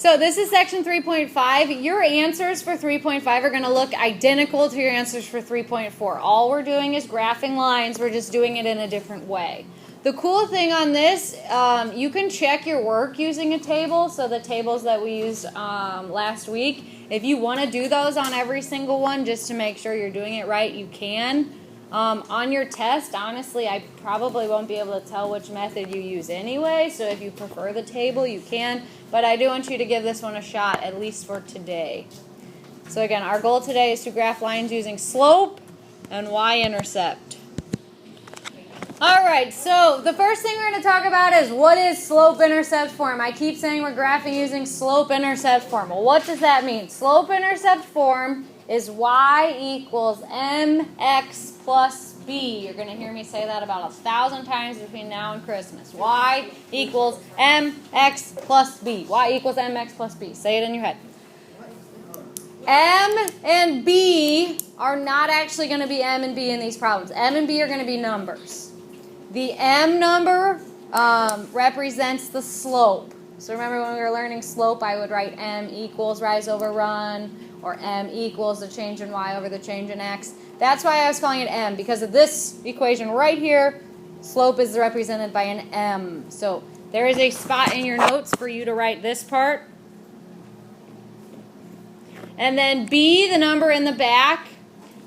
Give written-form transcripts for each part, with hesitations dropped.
So this is section 3.5. Your answers for 3.5 are going to look identical to your answers for 3.4. All we're doing is graphing lines. We're just doing it in a different way. The cool thing on this, you can check your work using a table. So the tables that we used last week, if you want to do those on every single one just to make sure you're doing it right, you can. On your test, honestly, I probably won't be able to tell which method you use anyway, so if you prefer the table, you can. But I do want you to give this one a shot, at least for today. So again, our goal today is to graph lines using slope and y-intercept. Alright, so the first thing we're going to talk about is what is slope-intercept form. I keep saying we're graphing using slope-intercept form. Well, what does that mean? Slope-intercept form is y equals mx plus b. You're going to hear me say that about 1,000 times between now and Christmas. Y equals mx plus b. Y equals mx plus b. Say it in your head. M and b are not actually going to be m and b in these problems. M and b are going to be numbers. The m number represents the slope. So remember when we were learning slope, I would write m equals rise over run, or m equals the change in y over the change in x. That's why I was calling it m, because of this equation right here, slope is represented by an m. So there is a spot in your notes for you to write this part. And then b, the number in the back,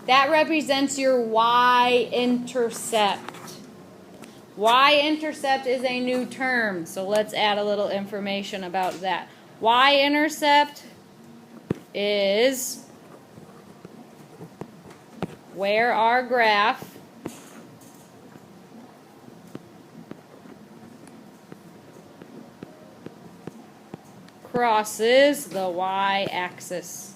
that represents your y-intercept. Y-intercept is a new term, so let's add a little information about that. Y-intercept is where our graph crosses the y-axis.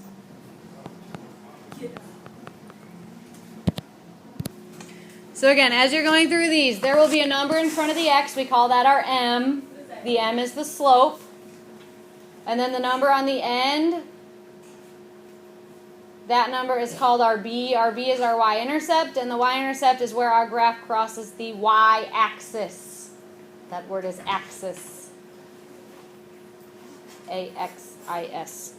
So again, as you're going through these, there will be a number in front of the x. We call that our m. The m is the slope. And then the number on the end, that number is called our b. Our b is our y-intercept, and the y-intercept is where our graph crosses the y-axis. That word is axis. A-X-I-S.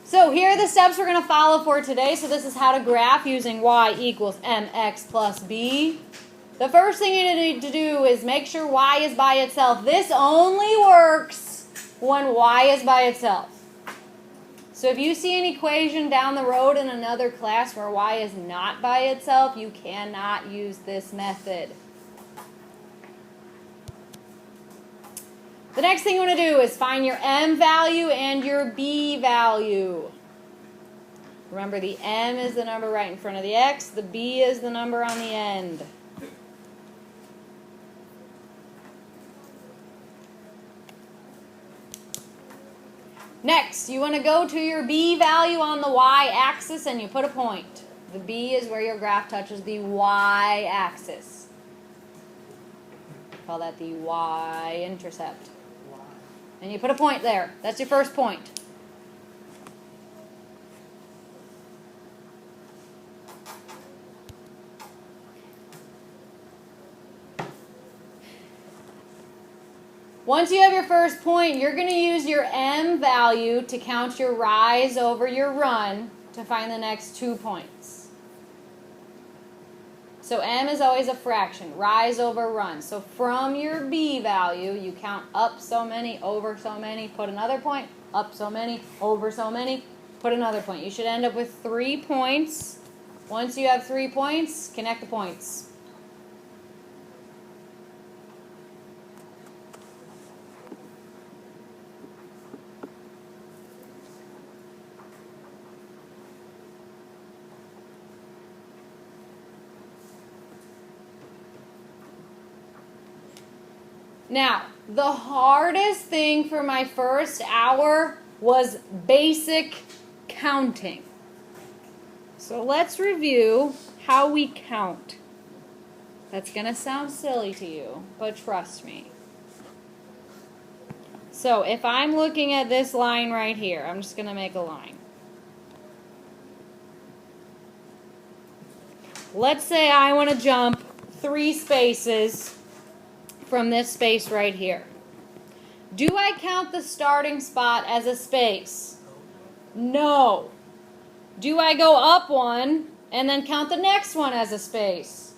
So here are the steps we're going to follow for today. So this is how to graph using y equals mx plus b. The first thing you need to do is make sure y is by itself. This only works when y is by itself. So if you see an equation down the road in another class where y is not by itself, you cannot use this method. The next thing you want to do is find your m value and your b value. Remember, the m is the number right in front of the x, the b is the number on the end. Next, you want to go to your b value on the y-axis and you put a point. The b is where your graph touches the y-axis. Call that the y-intercept. And you put a point there. That's your first point. Once you have your first point, you're going to use your m value to count your rise over your run to find the next 2 points. So m is always a fraction, rise over run. So from your b value, you count up so many, over so many, put another point, up so many, over so many, put another point. You should end up with 3 points. Once you have 3 points, connect the points. Now, the hardest thing for my first hour was basic counting. So let's review how we count. That's going to sound silly to you, but trust me. So if I'm looking at this line right here, I'm just going to make a line. let's say I want to jump 3 spaces from this space right here. Do I count the starting spot as a space? No. Do I go up 1 and then count the next one as a space?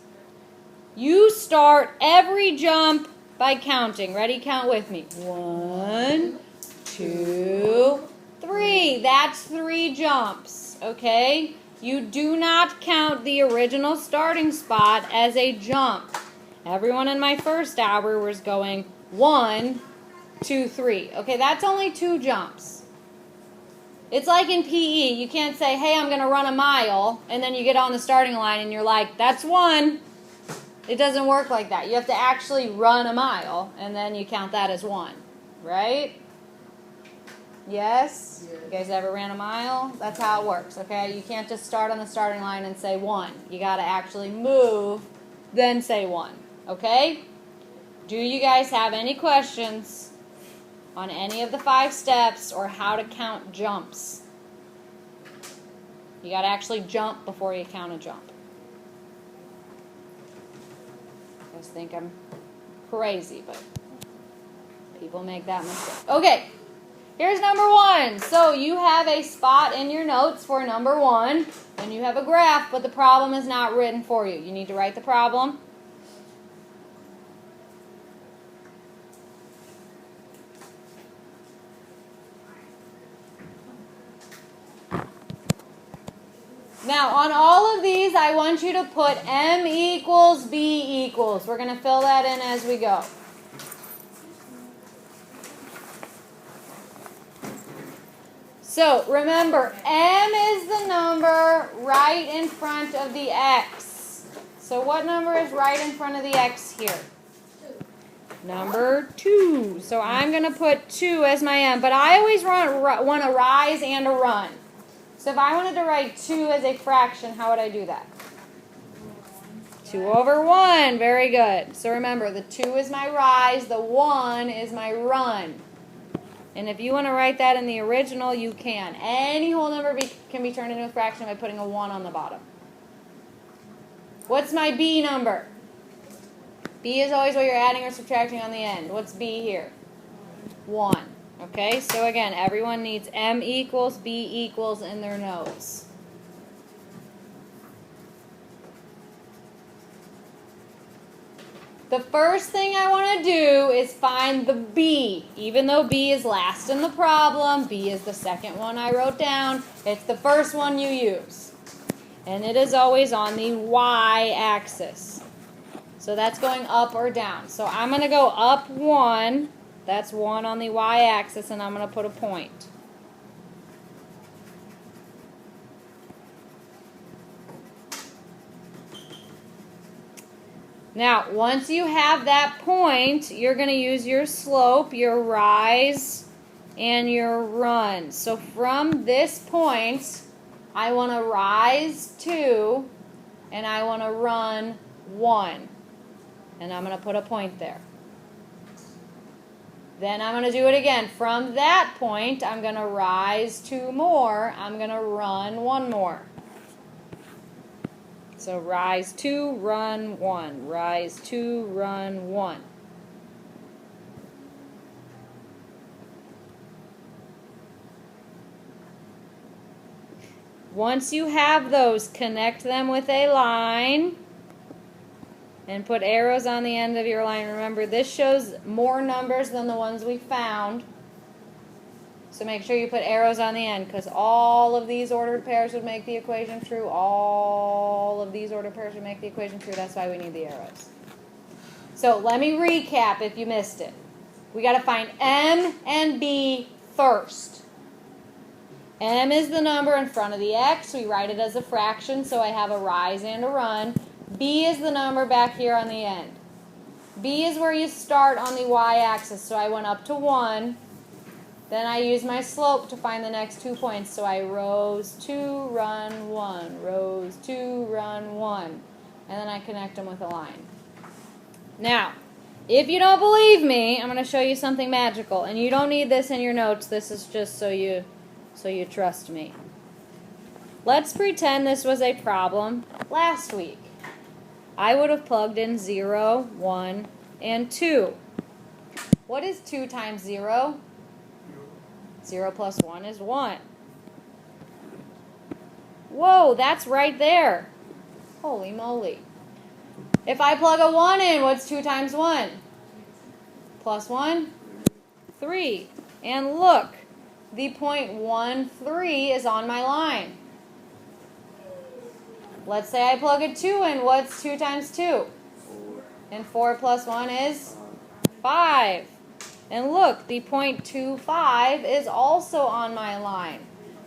You start every jump by counting. Ready? Count with me. 1, 2, 3. That's 3 jumps, okay? You do not count the original starting spot as a jump. Everyone in my first hour was going 1, 2, 3. Okay, that's only 2 jumps. It's like in PE. You can't say, hey, I'm going to run a mile, and then you get on the starting line and you're like, that's 1. It doesn't work like that. You have to actually run a mile, and then you count that as 1, right? Yes? You guys ever ran a mile? That's how it works, okay? You can't just start on the starting line and say 1. You got to actually move, then say 1, okay? Do you guys have any questions on any of the 5 steps or how to count jumps? You got to actually jump before you count a jump. You guys think I'm crazy, but people make that mistake. Okay. Here's number 1. So you have a spot in your notes for number 1, and you have a graph, but the problem is not written for you. You need to write the problem. Now, on all of these, I want you to put M equals B equals. We're going to fill that in as we go. So, remember, M is the number right in front of the X. So, what number is right in front of the X here? 2. Number 2. So, I'm going to put 2 as my M. But I always want a rise and a run. So, if I wanted to write 2 as a fraction, how would I do that? 2 over 1. Very good. So, remember, the 2 is my rise. The 1 is my run. And if you want to write that in the original, you can. Any whole number can be turned into a fraction by putting a 1 on the bottom. What's my B number? B is always what you're adding or subtracting on the end. What's B here? 1. Okay, so again, everyone needs M equals, B equals in their notes. The first thing I want to do is find the B. Even though B is last in the problem, B is the second one I wrote down. It's the first one you use. And it is always on the y-axis. So that's going up or down. So I'm going to go up 1. That's 1 on the y-axis, and I'm going to put a point. Now, once you have that point, you're going to use your slope, your rise, and your run. So from this point, I want to rise 2, and I want to run 1. And I'm going to put a point there. Then I'm going to do it again. From that point, I'm going to rise 2 more. I'm going to run 1 more. So rise 2, run 1. Rise 2, run 1. Once you have those, connect them with a line and put arrows on the end of your line. Remember, this shows more numbers than the ones we found. So make sure you put arrows on the end, because all of these ordered pairs would make the equation true. All of these ordered pairs would make the equation true. That's why we need the arrows. So let me recap if you missed it. We got to find M and B first. M is the number in front of the X. We write it as a fraction, so I have a rise and a run. B is the number back here on the end. B is where you start on the y-axis, so I went up to 1. Then I use my slope to find the next 2 points. So I rose 2, run 1, rose 2, run 1. And then I connect them with a line. Now, if you don't believe me, I'm going to show you something magical. And you don't need this in your notes. This is just so you trust me. Let's pretend this was a problem last week. I would have plugged in 0, 1, and 2. What is 2 times 0? 0 plus 1 is 1. Whoa, that's right there. Holy moly. If I plug a 1 in, what's 2 times 1? Plus 1? 3. And look, the 0.13 is on my line. Let's say I plug a 2 in. What's 2 times 2? 4. And 4 plus 1 is 5. And look, the 0.25 is also on my line.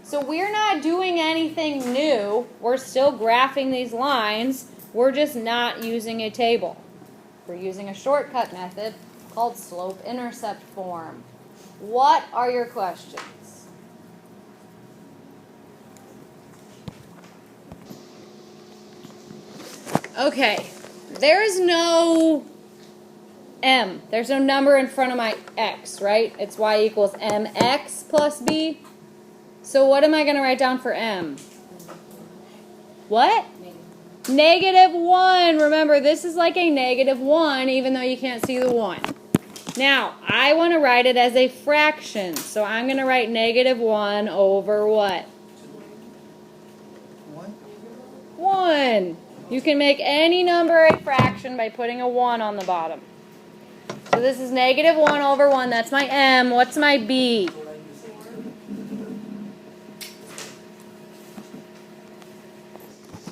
So we're not doing anything new. We're still graphing these lines. We're just not using a table. We're using a shortcut method called slope-intercept form. What are your questions? Okay, there is no m. There's no number in front of my x, right? It's y equals mx plus b. So what am I going to write down for m? What? -1. Remember, this is like a -1, even though you can't see the 1. Now, I want to write it as a fraction. So I'm going to write -1 over what? 1. You can make any number a fraction by putting a 1 on the bottom. So this is -1 over 1. That's my m. What's my b?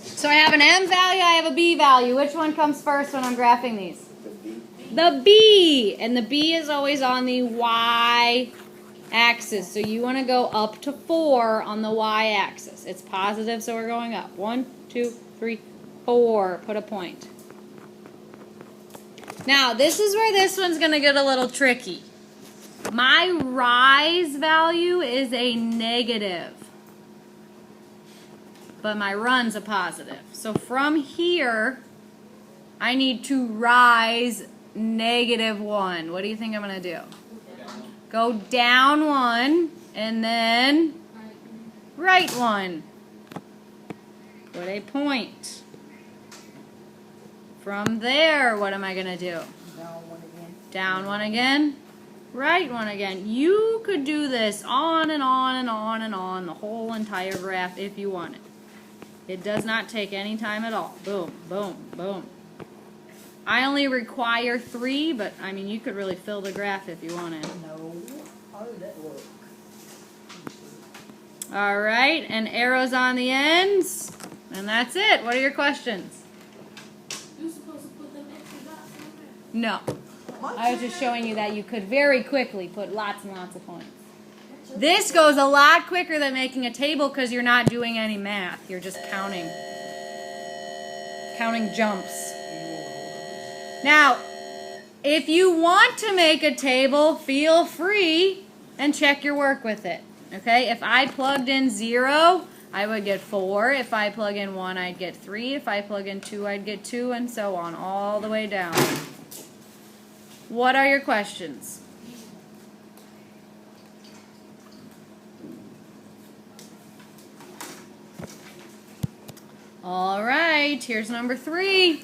So I have an m value, I have a b value. Which one comes first when I'm graphing these? The b. And the b is always on the y-axis. So you want to go up to 4 on the y-axis. It's positive, so we're going up. 1, 2, 3, 4. Put a point. Now, this is where this one's going to get a little tricky. My rise value is a negative, but my run's a positive. So from here, I need to rise -1. What do you think I'm going to do? Go down 1, and then right 1. Put a point. From there, what am I going to do? Down 1 again. Down 1 again. Right 1 again. You could do this on and on and on and on, the whole entire graph if you wanted. It does not take any time at all. Boom, boom, boom. I only require 3, but I mean, you could really fill the graph if you wanted. No. How did that work? All right, and arrows on the ends. And that's it. What are your questions? You're supposed to put them extra dots on there. No. I was just showing you that you could very quickly put lots and lots of points. This goes a lot quicker than making a table because you're not doing any math. You're just counting. Counting jumps. Now, if you want to make a table, feel free and check your work with it. Okay? If I plugged in 0, I would get 4. If I plug in 1, I'd get 3. If I plug in 2, I'd get 2, and so on, all the way down. What are your questions? All right, here's number 3.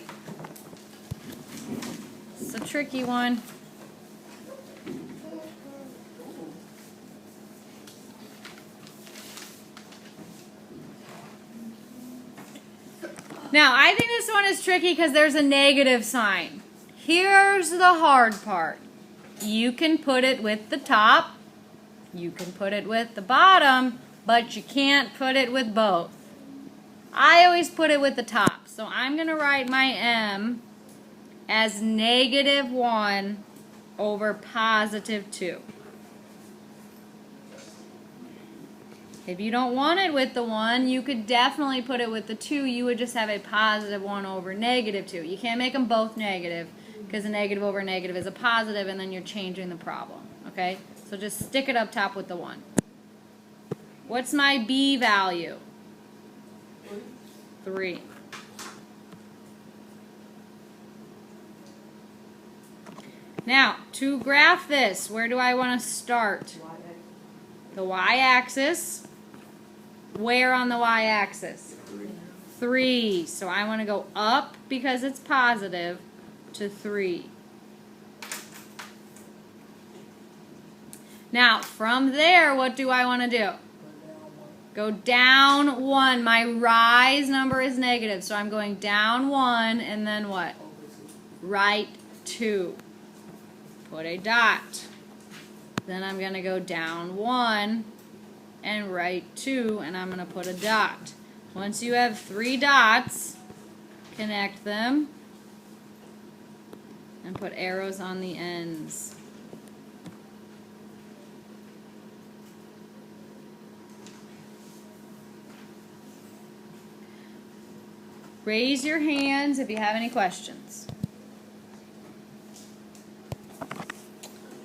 It's a tricky one. Now, I think this one is tricky because there's a negative sign. Here's the hard part. You can put it with the top, you can put it with the bottom, but you can't put it with both. I always put it with the top, so I'm going to write my m as -1 over +2. If you don't want it with the 1, you could definitely put it with the 2. You would just have a +1 over -2. You can't make them both negative because a negative over negative is a positive, and then you're changing the problem. Okay? So just stick it up top with the 1. What's my b value? 3. Now, to graph this, where do I want to start? The y-axis. Where on the y-axis? 3. So I want to go up because it's positive to 3. Now, from there, what do I want to do? Go down 1. My rise number is negative, so I'm going down 1, and then what? Right 2. Put a dot. Then I'm going to go down 1 and right 2, and I'm going to put a dot. Once you have 3 dots, connect them and put arrows on the ends. Raise your hands if you have any questions.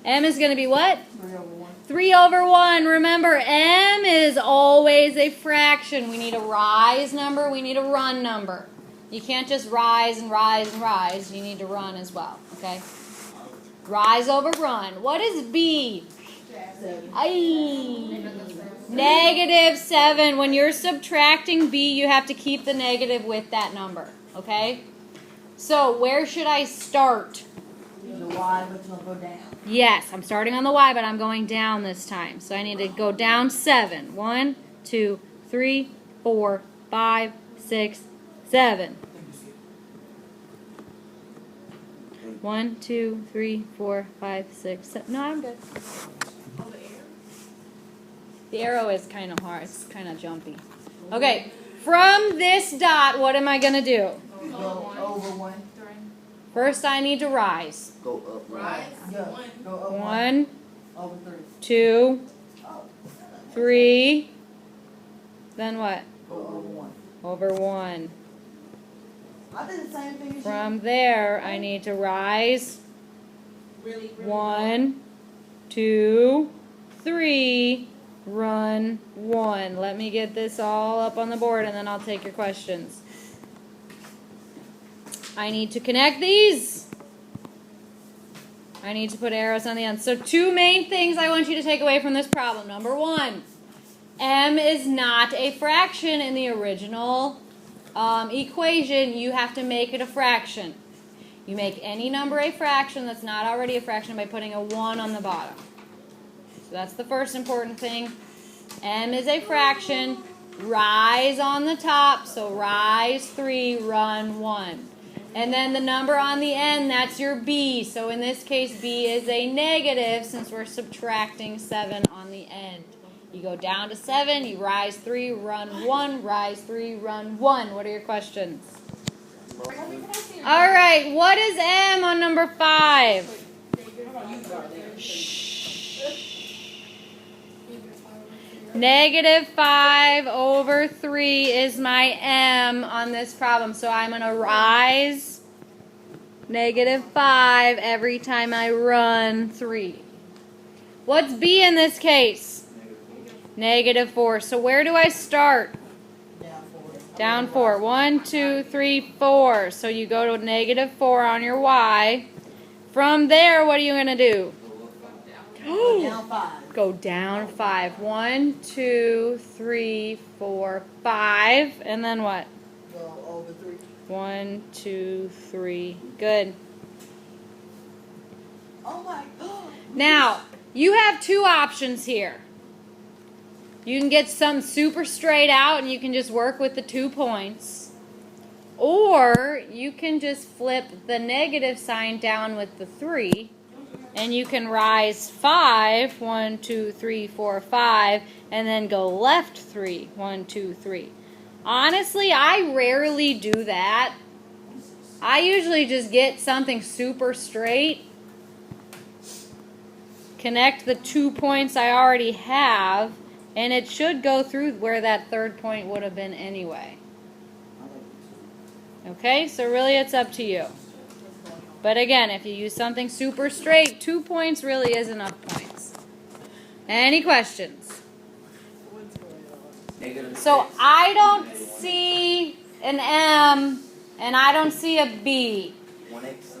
M is going to be what? 3/1. 3/1. Remember, M is always a fraction. We need a rise number. We need a run number. You can't just rise and rise and rise. You need to run as well. Okay? Rise over run. What is B? 7. Aye. -7. When you're subtracting B, you have to keep the negative with that number. Okay? So, where should I start? The Y, but it's going to go down. Yes, I'm starting on the Y, but I'm going down this time. So I need to go down 7. 1, 2, 3, 4, 5, 6, 7. 1, 2, 3, 4, 5, 6, 7. No, I'm good. The arrow is kind of hard. It's kind of jumpy. Okay, from this dot, what am I going to do? Go over 1. First, I need to rise. Go up. Rise. Go over 1, Over 3. 2, 3. Then what? Go over 1. Over 1. I did the same thing as you. From there, I need to rise. Really, 1, 2, 3. Run 1. Let me get this all up on the board, and then I'll take your questions. I need to connect these. I need to put arrows on the end. So 2 main things I want you to take away from this problem. Number 1, M is not a fraction in the original equation. You have to make it a fraction. You make any number a fraction that's not already a fraction by putting a 1 on the bottom. So that's the first important thing. M is a fraction. Rise on the top. So rise 3, run 1. And then the number on the end, that's your B. So in this case, B is a negative since we're subtracting 7 on the end. You go down to 7, you rise 3, run 1, rise 3, run 1. What are your questions? All right, what is M on number 5? -5/3 is my M on this problem. So I'm going to rise -5 every time I run 3. What's B in this case? -4. So where do I start? Down 4. Down 4. 1, 2, 3, 4. So you go to -4 on your Y. From there, what are you going to do? Down 5. Go down 5. 1, 2, 3, 4, 5. And then what? Go over 3. 1, 2, 3. Good. Oh my God. Now, you have 2 options here. You can get some super straight out and you can just work with the 2 points. Or you can just flip the negative sign down with the 3. And you can rise 5, 1, 2, 3, 4, 5, and then go left 3, 1, 2, 3. Honestly, I rarely do that. I usually just get something super straight, connect the 2 points I already have, and it should go through where that 3rd point would have been anyway. Okay, so really it's up to you. But again, if you use something super straight, 2 points really is enough points. Any questions? So I don't see an M and I don't see a B. 1x.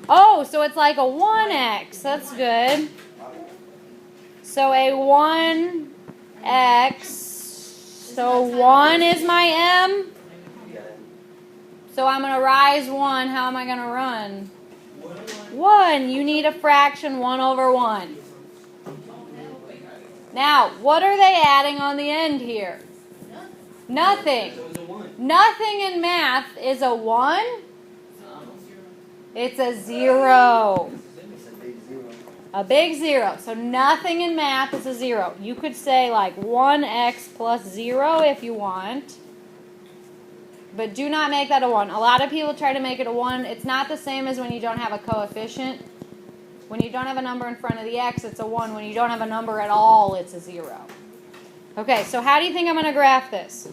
Oh, so it's like a 1x. That's good. So a 1x. So 1 is my M. So I'm going to rise 1. How am I going to run? 1. You need a fraction 1 over 1. Now, what are they adding on the end here? Nothing. Nothing in math is a 1. It's a 0. A big 0. So nothing in math is a 0. You could say like 1x plus 0 if you want. But do not make that a 1. A lot of people try to make it a 1. It's not the same as when you don't have a coefficient. When you don't have a number in front of the x, it's a 1. When you don't have a number at all, it's a 0. Okay, so how do you think I'm going to graph this?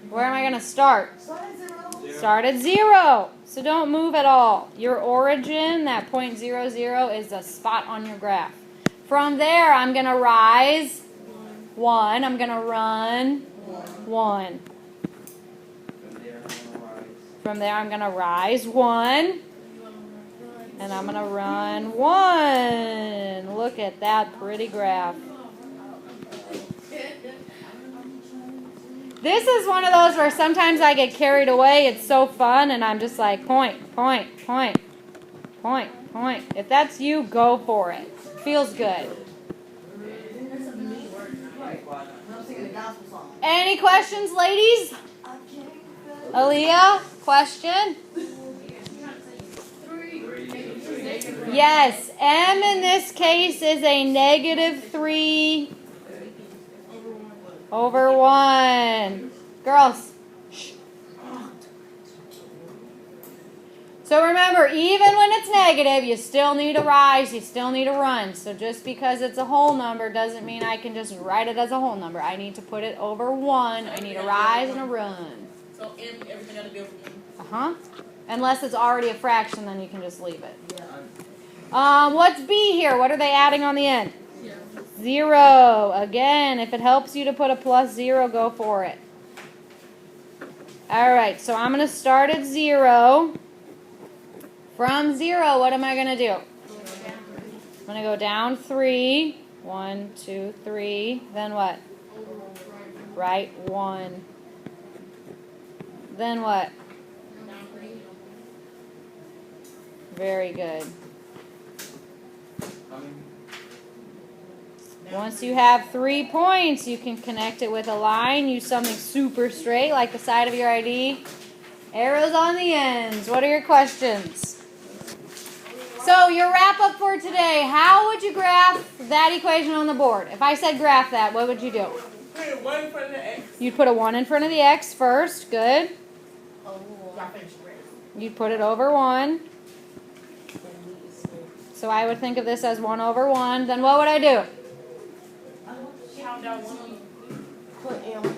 Where am I going to start? Start at 0. So don't move at all. Your origin, that point 0, 0, is a spot on your graph. From there, I'm going to rise 1. I'm going to run 1. From there, I'm going to rise 1. And I'm going to run 1. Look at that pretty graph. This is one of those where sometimes I get carried away. It's so fun, and I'm just like, point, point, point, point, point. If that's you, go for it. Feels good. Any questions, ladies? Aaliyah, question? Yes, m in this case is a negative 3 over 1. Girls, shh. So remember, even when it's negative, you still need a rise, you still need a run. So just because it's a whole number doesn't mean I can just write it as a whole number. I need to put it over 1. I need a rise and a run. So everything got to be over m. Uh-huh. Unless it's already a fraction, then you can just leave it. What's b here? What are they adding on the end? 0. Again, if it helps you to put a plus 0, go for it. Alright, so I'm going to start at 0. From 0, what am I going to do? I'm going to go down 3. 1, 2, 3. Then what? Right 1. Then what? Very good. Once you have 3 points, you can connect it with a line. Use something super straight, like the side of your ID. Arrows on the ends. What are your questions? So your wrap up for today. How would you graph that equation on the board? If I said graph that, what would you do? Put 1 in front of the x. You'd put a 1 in front of the x first. Good. You'd put it over 1. So I would think of this as 1 over 1. Then what would I do? Count down 1. Put M.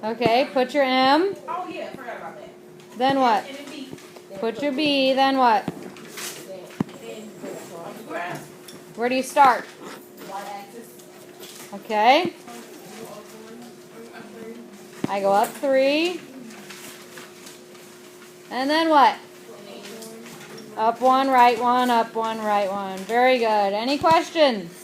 Okay, put your M. Oh, yeah, I forgot about that. Then what? And then b. Put your B. Then what? Then on the graph. Where do you start? Y-axis. Okay. I go up 3. And then what? Up 1, right 1, up 1, right 1. Very good. Any questions?